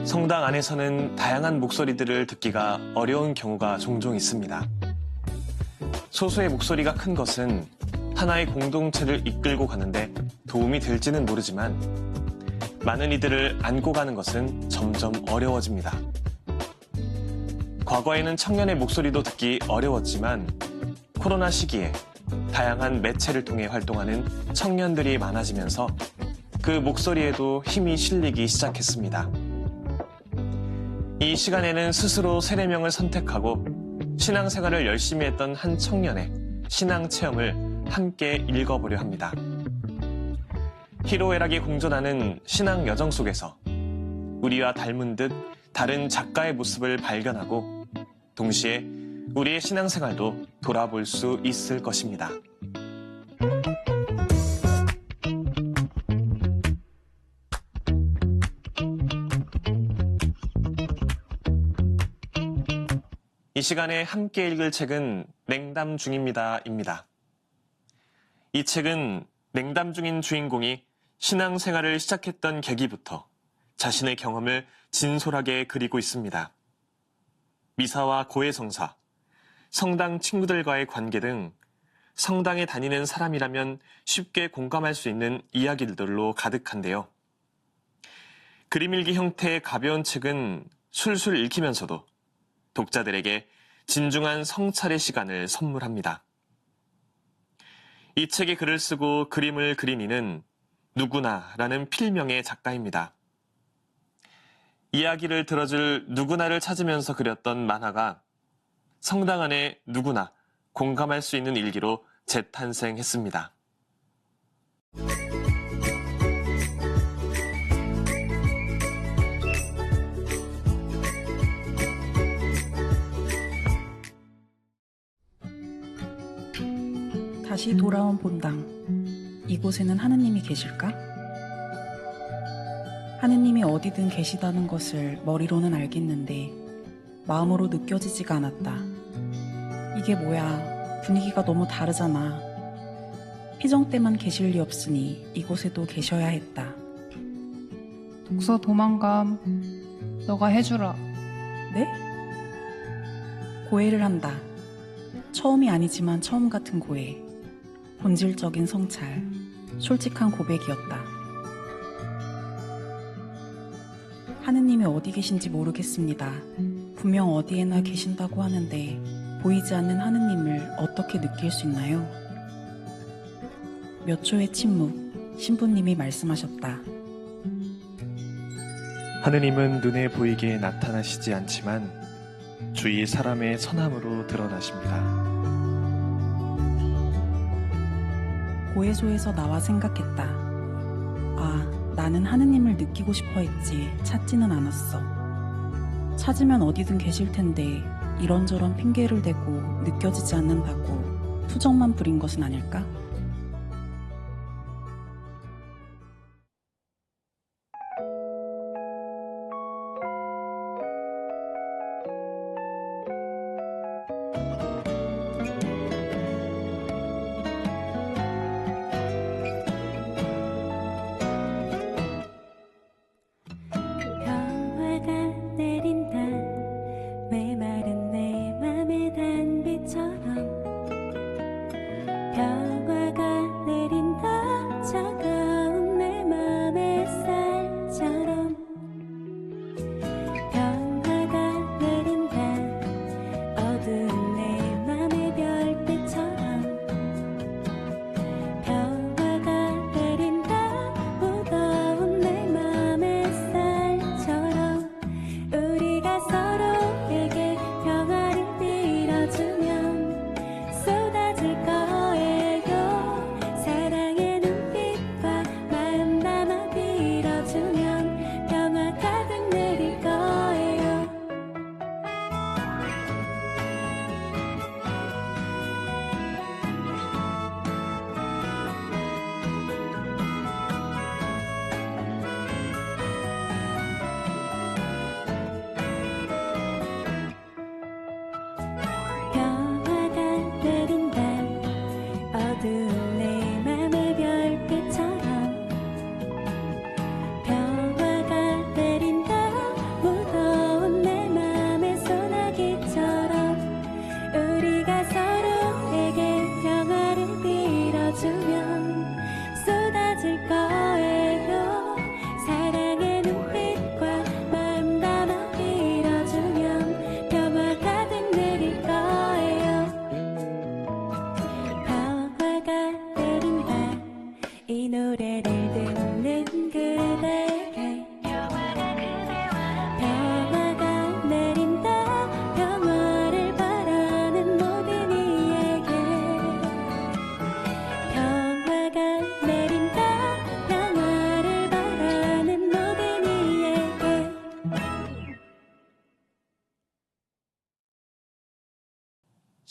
성당 안에서는 다양한 목소리들을 듣기가 어려운 경우가 종종 있습니다. 소수의 목소리가 큰 것은 하나의 공동체를 이끌고 가는데 도움이 될지는 모르지만 많은 이들을 안고 가는 것은 점점 어려워집니다. 과거에는 청년의 목소리도 듣기 어려웠지만 코로나 시기에 다양한 매체를 통해 활동하는 청년들이 많아지면서 그 목소리에도 힘이 실리기 시작했습니다. 이 시간에는 스스로 세례명을 선택하고 신앙생활을 열심히 했던 한 청년의 신앙 체험을 함께 읽어보려 합니다. 희로애락이 공존하는 신앙 여정 속에서 우리와 닮은 듯 다른 작가의 모습을 발견하고 동시에 우리의 신앙생활도 돌아볼 수 있을 것입니다. 이 시간에 함께 읽을 책은 냉담 중입니다입니다. 이 책은 냉담 중인 주인공이 신앙생활을 시작했던 계기부터 자신의 경험을 진솔하게 그리고 있습니다. 미사와 고해성사, 성당 친구들과의 관계 등 성당에 다니는 사람이라면 쉽게 공감할 수 있는 이야기들로 가득한데요. 그림일기 형태의 가벼운 책은 술술 읽히면서도 독자들에게 진중한 성찰의 시간을 선물합니다. 이 책에 글을 쓰고 그림을 그린 이는 누구나라는 필명의 작가입니다. 이야기를 들어줄 누구나를 찾으면서 그렸던 만화가 성당 안에 누구나 공감할 수 있는 일기로 재탄생했습니다. 다시 돌아온 본당. 이곳에는 하느님이 계실까? 하느님이 어디든 계시다는 것을 머리로는 알겠는데 마음으로 느껴지지가 않았다. 이게 뭐야, 분위기가 너무 다르잖아. 피정 때만 계실 리 없으니 이곳에도 계셔야 했다. 독서 도망감, 너가 해주라. 네? 고해를 한다. 처음이 아니지만 처음 같은 고해. 본질적인 성찰, 솔직한 고백이었다. 하느님이 어디 계신지 모르겠습니다. 분명 어디에나 계신다고 하는데 보이지 않는 하느님을 어떻게 느낄 수 있나요? 몇 초의 침묵, 신부님이 말씀하셨다. 하느님은 눈에 보이게 나타나시지 않지만 주위 사람의 선함으로 드러나십니다. 고해소에서 나와 생각했다. 아, 나는 하느님을 느끼고 싶어 했지 찾지는 않았어. 찾으면 어디든 계실 텐데 이런저런 핑계를 대고 느껴지지 않는다고 투정만 부린 것은 아닐까? 평화가 내린다. 메마른 내 맘의 단비처럼 평화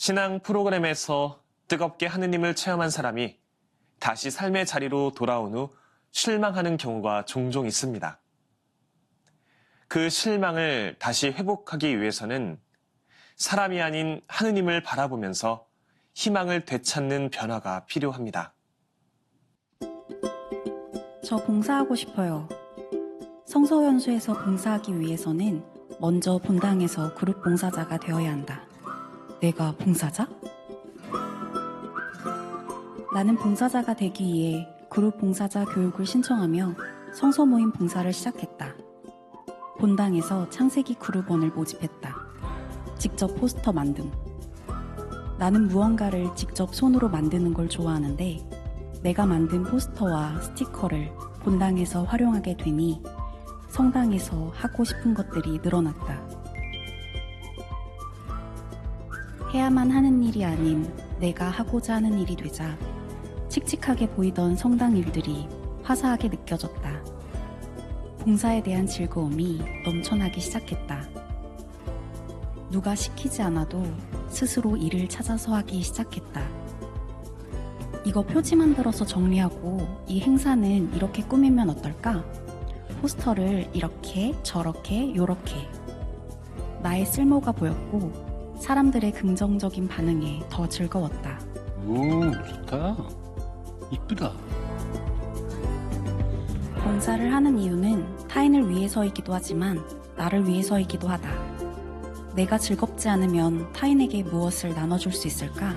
신앙 프로그램에서 뜨겁게 하느님을 체험한 사람이 다시 삶의 자리로 돌아온 후 실망하는 경우가 종종 있습니다. 그 실망을 다시 회복하기 위해서는 사람이 아닌 하느님을 바라보면서 희망을 되찾는 변화가 필요합니다. 저 봉사하고 싶어요. 성서연수에서 봉사하기 위해서는 먼저 본당에서 그룹 봉사자가 되어야 한다. 내가 봉사자? 나는 봉사자가 되기 위해 그룹 봉사자 교육을 신청하며 성서 모임 봉사를 시작했다. 본당에서 창세기 그룹원을 모집했다. 직접 포스터 만듦. 나는 무언가를 직접 손으로 만드는 걸 좋아하는데 내가 만든 포스터와 스티커를 본당에서 활용하게 되니 성당에서 하고 싶은 것들이 늘어났다. 해야만 하는 일이 아닌 내가 하고자 하는 일이 되자 칙칙하게 보이던 성당 일들이 화사하게 느껴졌다. 봉사에 대한 즐거움이 넘쳐나기 시작했다. 누가 시키지 않아도 스스로 일을 찾아서 하기 시작했다. 이거 표지 만들어서 정리하고 이 행사는 이렇게 꾸미면 어떨까? 포스터를 이렇게 저렇게 요렇게. 나의 쓸모가 보였고 사람들의 긍정적인 반응에 더 즐거웠다. 오, 좋다. 이쁘다. 봉사를 하는 이유는 타인을 위해서이기도 하지만 나를 위해서이기도 하다. 내가 즐겁지 않으면 타인에게 무엇을 나눠줄 수 있을까?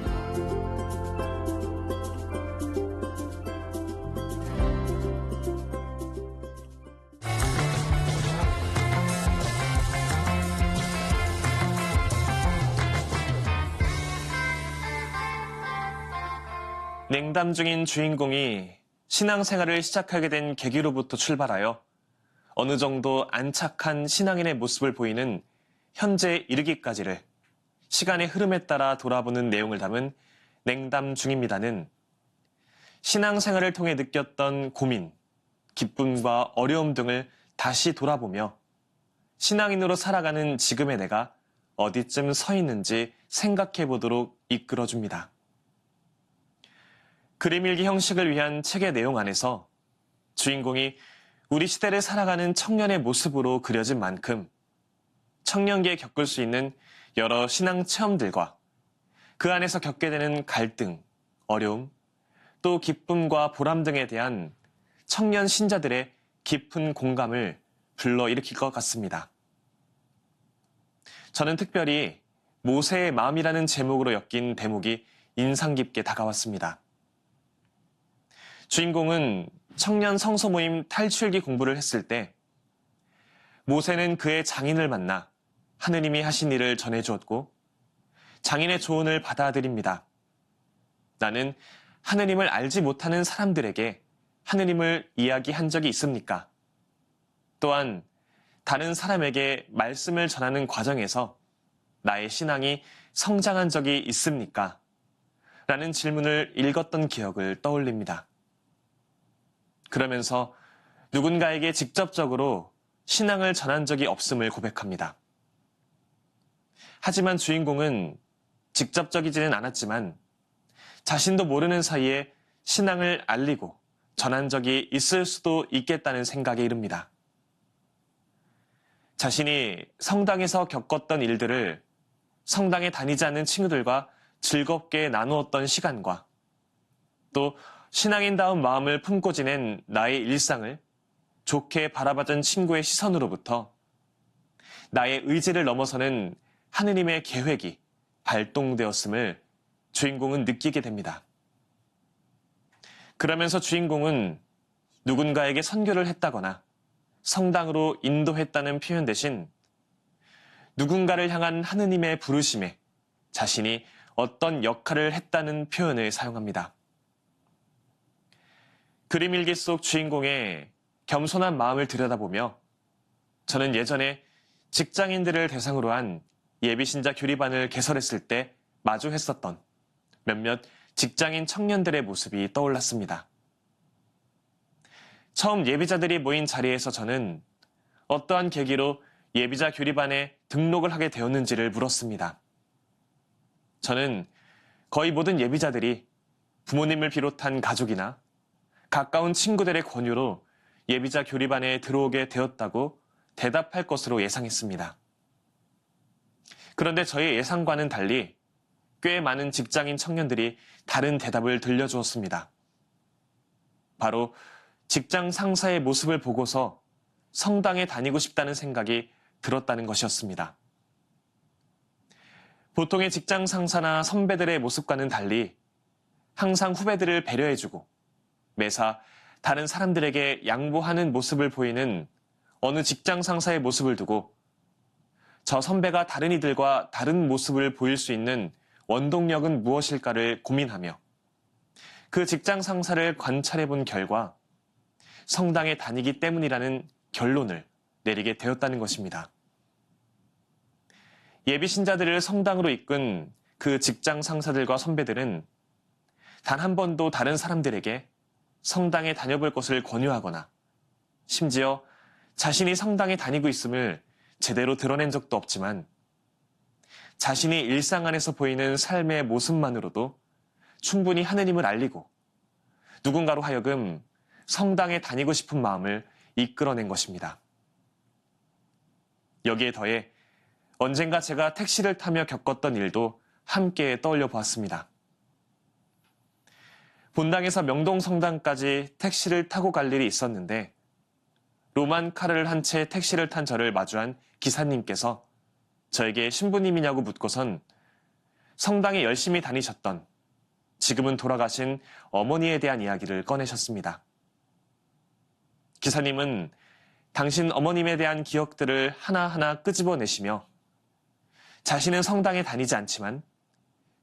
냉담 중인 주인공이 신앙생활을 시작하게 된 계기로부터 출발하여 어느 정도 안착한 신앙인의 모습을 보이는 현재에 이르기까지를 시간의 흐름에 따라 돌아보는 내용을 담은 냉담 중입니다는 신앙생활을 통해 느꼈던 고민, 기쁨과 어려움 등을 다시 돌아보며 신앙인으로 살아가는 지금의 내가 어디쯤 서 있는지 생각해 보도록 이끌어줍니다. 그림일기 형식을 위한 책의 내용 안에서 주인공이 우리 시대를 살아가는 청년의 모습으로 그려진 만큼 청년기에 겪을 수 있는 여러 신앙 체험들과 그 안에서 겪게 되는 갈등, 어려움, 또 기쁨과 보람 등에 대한 청년 신자들의 깊은 공감을 불러일으킬 것 같습니다. 저는 특별히 모세의 마음이라는 제목으로 엮인 대목이 인상 깊게 다가왔습니다. 주인공은 청년 성서 모임 탈출기 공부를 했을 때 모세는 그의 장인을 만나 하느님이 하신 일을 전해주었고 장인의 조언을 받아들입니다. 나는 하느님을 알지 못하는 사람들에게 하느님을 이야기한 적이 있습니까? 또한 다른 사람에게 말씀을 전하는 과정에서 나의 신앙이 성장한 적이 있습니까? 라는 질문을 읽었던 기억을 떠올립니다. 그러면서 누군가에게 직접적으로 신앙을 전한 적이 없음을 고백합니다. 하지만 주인공은 직접적이지는 않았지만 자신도 모르는 사이에 신앙을 알리고 전한 적이 있을 수도 있겠다는 생각에 이릅니다. 자신이 성당에서 겪었던 일들을 성당에 다니지 않는 친구들과 즐겁게 나누었던 시간과 또 신앙인다운 마음을 품고 지낸 나의 일상을 좋게 바라봐준 친구의 시선으로부터 나의 의지를 넘어서는 하느님의 계획이 발동되었음을 주인공은 느끼게 됩니다. 그러면서 주인공은 누군가에게 선교를 했다거나 성당으로 인도했다는 표현 대신 누군가를 향한 하느님의 부르심에 자신이 어떤 역할을 했다는 표현을 사용합니다. 그림일기 속 주인공의 겸손한 마음을 들여다보며 저는 예전에 직장인들을 대상으로 한 예비신자 교리반을 개설했을 때 마주했었던 몇몇 직장인 청년들의 모습이 떠올랐습니다. 처음 예비자들이 모인 자리에서 저는 어떠한 계기로 예비자 교리반에 등록을 하게 되었는지를 물었습니다. 저는 거의 모든 예비자들이 부모님을 비롯한 가족이나 가까운 친구들의 권유로 예비자 교리반에 들어오게 되었다고 대답할 것으로 예상했습니다. 그런데 저의 예상과는 달리 꽤 많은 직장인 청년들이 다른 대답을 들려주었습니다. 바로 직장 상사의 모습을 보고서 성당에 다니고 싶다는 생각이 들었다는 것이었습니다. 보통의 직장 상사나 선배들의 모습과는 달리 항상 후배들을 배려해주고 매사 다른 사람들에게 양보하는 모습을 보이는 어느 직장 상사의 모습을 두고 저 선배가 다른 이들과 다른 모습을 보일 수 있는 원동력은 무엇일까를 고민하며 그 직장 상사를 관찰해 본 결과 성당에 다니기 때문이라는 결론을 내리게 되었다는 것입니다. 예비 신자들을 성당으로 이끈 그 직장 상사들과 선배들은 단 한 번도 다른 사람들에게 성당에 다녀볼 것을 권유하거나 심지어 자신이 성당에 다니고 있음을 제대로 드러낸 적도 없지만 자신이 일상 안에서 보이는 삶의 모습만으로도 충분히 하느님을 알리고 누군가로 하여금 성당에 다니고 싶은 마음을 이끌어낸 것입니다. 여기에 더해 언젠가 제가 택시를 타며 겪었던 일도 함께 떠올려 보았습니다. 본당에서 명동성당까지 택시를 타고 갈 일이 있었는데 로만 카르를 한 채 택시를 탄 저를 마주한 기사님께서 저에게 신부님이냐고 묻고선 성당에 열심히 다니셨던 지금은 돌아가신 어머니에 대한 이야기를 꺼내셨습니다. 기사님은 당신 어머님에 대한 기억들을 하나하나 끄집어내시며 자신은 성당에 다니지 않지만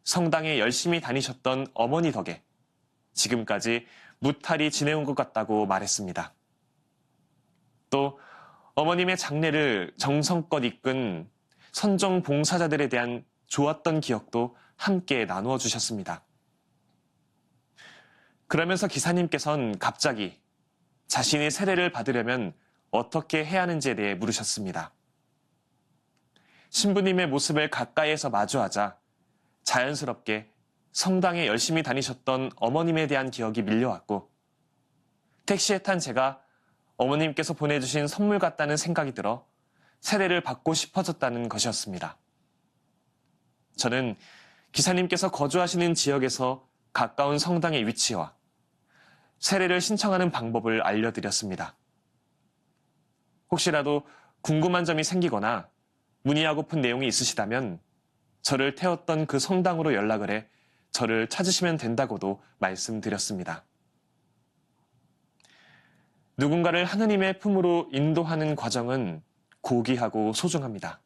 성당에 열심히 다니셨던 어머니 덕에 지금까지 무탈히 지내온 것 같다고 말했습니다. 또 어머님의 장례를 정성껏 이끈 선정 봉사자들에 대한 좋았던 기억도 함께 나누어 주셨습니다. 그러면서 기사님께서는 갑자기 자신이 세례를 받으려면 어떻게 해야 하는지에 대해 물으셨습니다. 신부님의 모습을 가까이에서 마주하자 자연스럽게 성당에 열심히 다니셨던 어머님에 대한 기억이 밀려왔고 택시에 탄 제가 어머님께서 보내주신 선물 같다는 생각이 들어 세례를 받고 싶어졌다는 것이었습니다. 저는 기사님께서 거주하시는 지역에서 가까운 성당의 위치와 세례를 신청하는 방법을 알려드렸습니다. 혹시라도 궁금한 점이 생기거나 문의하고픈 내용이 있으시다면 저를 태웠던 그 성당으로 연락을 해 저를 찾으시면 된다고도 말씀드렸습니다. 누군가를 하느님의 품으로 인도하는 과정은 고귀하고 소중합니다.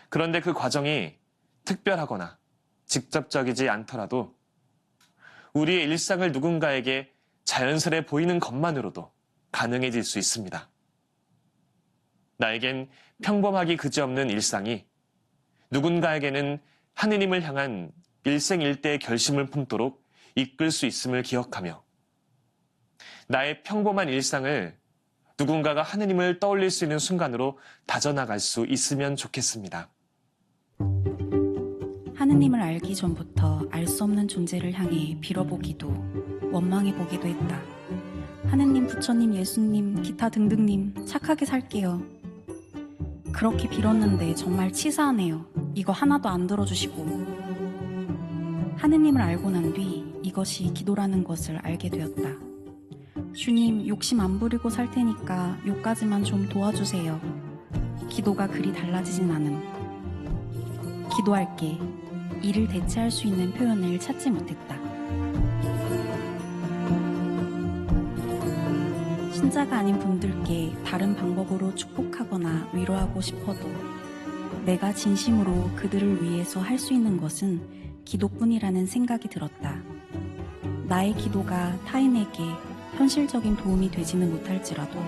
그런데 그 과정이 특별하거나 직접적이지 않더라도 우리의 일상을 누군가에게 자연스레 보이는 것만으로도 가능해질 수 있습니다. 나에겐 평범하기 그지없는 일상이 누군가에게는 하느님을 향한 일생일대의 결심을 품도록 이끌 수 있음을 기억하며 나의 평범한 일상을 누군가가 하느님을 떠올릴 수 있는 순간으로 다져나갈 수 있으면 좋겠습니다. 하느님을 알기 전부터 알 수 없는 존재를 향해 빌어보기도 원망해보기도 했다. 하느님, 부처님, 예수님, 기타 등등님 착하게 살게요. 그렇게 빌었는데 정말 치사하네요. 이거 하나도 안 들어주시고. 하느님을 알고 난 뒤 이것이 기도라는 것을 알게 되었다. 주님, 욕심 안 부리고 살 테니까 요까지만 좀 도와주세요. 기도가 그리 달라지진 않음. 기도할게. 이를 대체할 수 있는 표현을 찾지 못했다. 신자가 아닌 분들께 다른 방법으로 축복하거나 위로하고 싶어도 내가 진심으로 그들을 위해서 할 수 있는 것은 기도뿐이라는 생각이 들었다. 나의 기도가 타인에게 현실적인 도움이 되지는 못할지라도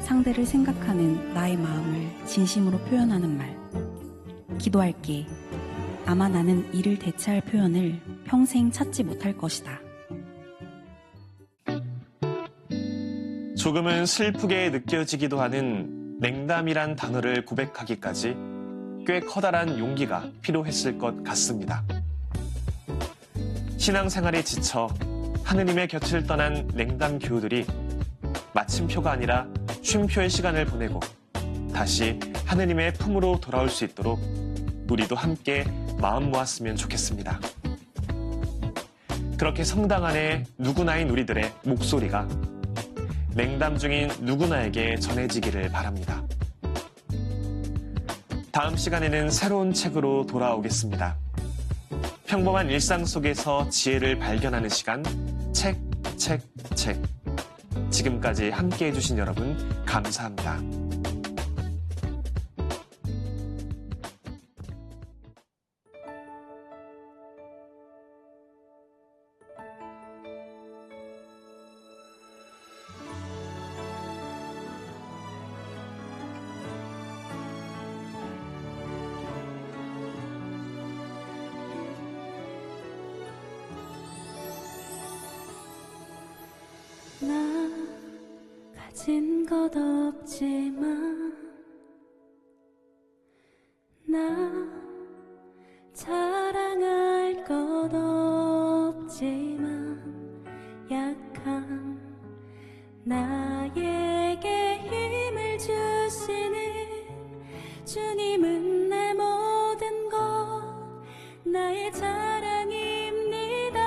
상대를 생각하는 나의 마음을 진심으로 표현하는 말. 기도할게. 아마 나는 이를 대체할 표현을 평생 찾지 못할 것이다. 조금은 슬프게 느껴지기도 하는 냉담이란 단어를 고백하기까지 꽤 커다란 용기가 필요했을 것 같습니다. 신앙생활에 지쳐 하느님의 곁을 떠난 냉담 교우들이 마침표가 아니라 쉼표의 시간을 보내고 다시 하느님의 품으로 돌아올 수 있도록 우리도 함께 마음 모았으면 좋겠습니다. 그렇게 성당 안에 누구나인 우리들의 목소리가 냉담 중인 누구나에게 전해지기를 바랍니다. 다음 시간에는 새로운 책으로 돌아오겠습니다. 평범한 일상 속에서 지혜를 발견하는 시간, 책. 지금까지 함께 해주신 여러분, 감사합니다. 나 가진 것 없지만 나 자랑할 것 없지만 약한 나에게 힘을 주시는 주님은 내 모든 것 나의 자랑입니다.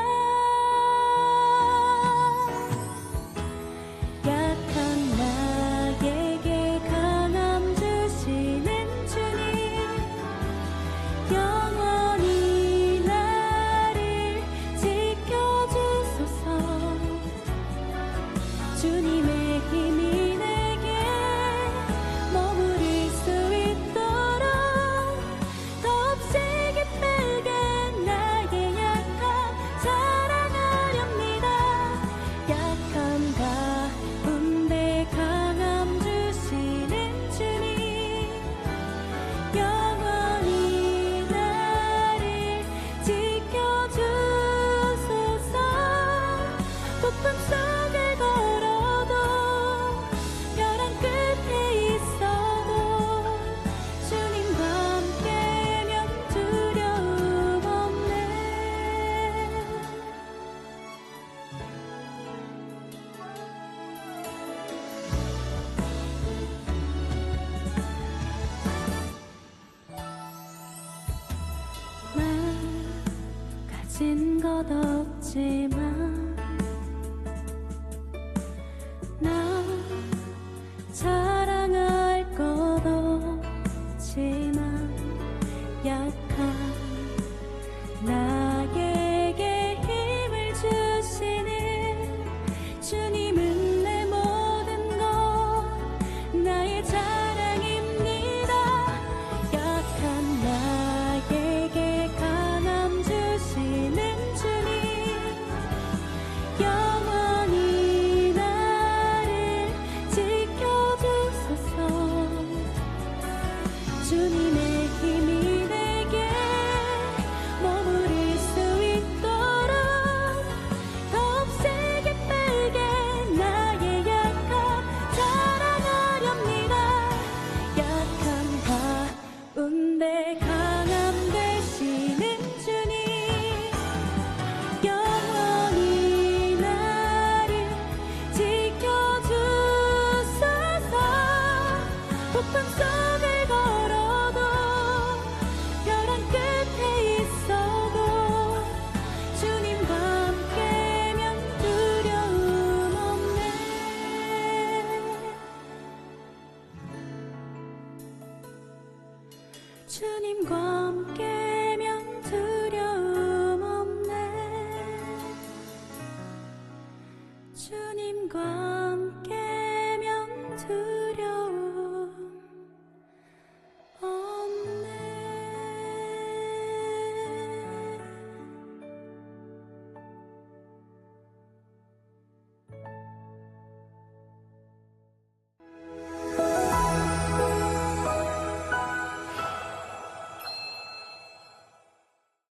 약한 나에게 강함 주시는 주님 영원히 나를 지켜주소서. 주님의 힘이 내게 머무를 수 있도록 더없이 기쁘게 나의 약함 자랑하렵니다. 약한 가운데 강함 주시는 주님 영원히 나를 지켜주소서. 폭풍 속을 걸어도 벼랑 끝에 있어도 주님과 함께면 두려움 없네. 난 가진 것 없지만 나 자랑할 것 없지만 약한 나에게 힘을 주시는 주님은 내 모든 것 나의 자랑입니다. 약한 나에게 강함 주시는 주님 영원히 나를 지켜주소서. 주님의 힘이 내게 머무를 수 있도록 더없이 기쁘게 나의 약함 자랑하렵니다. 약한 가운데 강함 되시는 주님 영원히 나를 지켜주소서. 폭풍 속을 걸어도 벼랑 끝에 있어도 주님과 함께면 두려움 없네. 주님과 함께